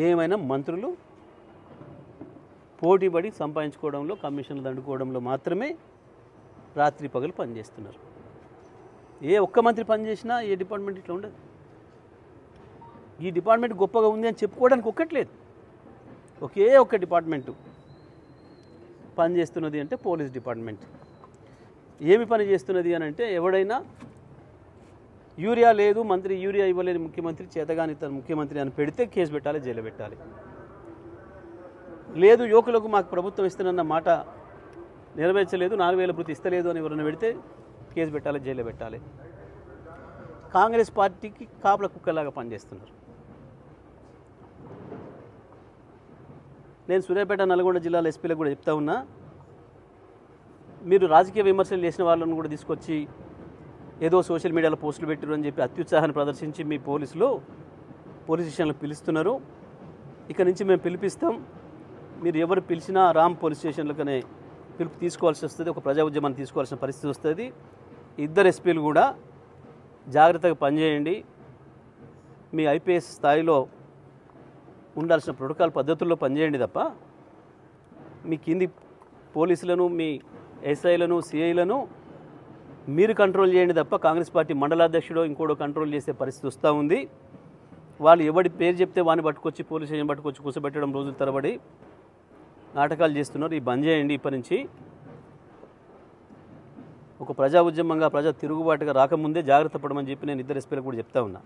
ఏమైనా మంత్రులు పోటీపడి సంపాదించుకోవడంలో, కమిషన్లు దండుకోవడంలో మాత్రమే రాత్రి పగలు పనిచేస్తున్నారు. ఏ ఒక్క మంత్రి పనిచేసినా ఏ డిపార్ట్మెంట్ ఇట్లా ఉండదు. ఈ డిపార్ట్మెంట్ గొప్పగా ఉంది అని చెప్పుకోవడానికి ఒక్కట్లేదు. ఒకే ఒక్క డిపార్ట్మెంటు పనిచేస్తున్నది అంటే పోలీస్ డిపార్ట్మెంట్. ఏమి పని చేస్తున్నది అని అంటే, ఎవడైనా యూరియా లేదు, మంత్రి యూరియా ఇవ్వలేని ముఖ్యమంత్రి, చేతగాని తన ముఖ్యమంత్రి అని పెడితే కేసు పెట్టాలి, జైలు పెట్టాలి. లేదు, యువకులకు మాకు ప్రభుత్వం ఇస్తున్న మాట నెరవేర్చలేదు, 4000 భృతి ఇస్తలేదు అని ఎవరైనా పెడితే కేసు పెట్టాలి, జైలు పెట్టాలి. కాంగ్రెస్ పార్టీకి కాపల కుక్కలాగా పనిచేస్తున్నారు. నేను సూర్యాపేట, నల్గొండ జిల్లాల ఎస్పీలకు కూడా చెప్తా ఉన్నా, మీరు రాజకీయ విమర్శలు చేసిన వాళ్ళను కూడా తీసుకొచ్చి ఏదో సోషల్ మీడియాలో పోస్టులు పెట్టారు అని చెప్పి అత్యుత్సాహాన్ని ప్రదర్శించి మీ పోలీస్ స్టేషన్లో పిలుస్తున్నారు. ఇక నుంచి మేము పిలిపిస్తాం, మీరు ఎవరు పిలిచినా రామ్ పోలీస్ స్టేషన్లకనే పిలుపు తీసుకోవాల్సి వస్తుంది, ఒక ప్రజా ఉద్యమాన్ని తీసుకోవాల్సిన పరిస్థితి వస్తుంది. ఇద్దరు ఎస్పీలు కూడా జాగ్రత్తగా పనిచేయండి, మీ ఐపీఎస్ స్థాయిలో ఉండాల్సిన ప్రోటోకాల్ పద్ధతుల్లో పనిచేయండి తప్ప మీ కింది పోలీసులను, మీ ఎస్ఐలను, సిఐలను మీరు కంట్రోల్ చేయండి తప్ప కాంగ్రెస్ పార్టీ మండలాధ్యక్షుడో ఇంకోడో కంట్రోల్ చేసే పరిస్థితి వస్తూ ఉంది. వాళ్ళు ఎవడి పేరు చెప్తే వాడిని పట్టుకొచ్చి పోలీస్ స్టేషన్ పట్టుకొచ్చి కూర్చోబెట్టడం రోజుల తరబడి నాటకాలు చేస్తున్నారు. ఈ బంద్ చేయండి. ఇప్పటి నుంచి ఒక ప్రజా ఉద్యమంగా, ప్రజా తిరుగుబాటుగా రాకముందే జాగ్రత్త పడమని చెప్పి నేను ఇద్దరు ఎస్పీలకు కూడా చెప్తా ఉన్నా.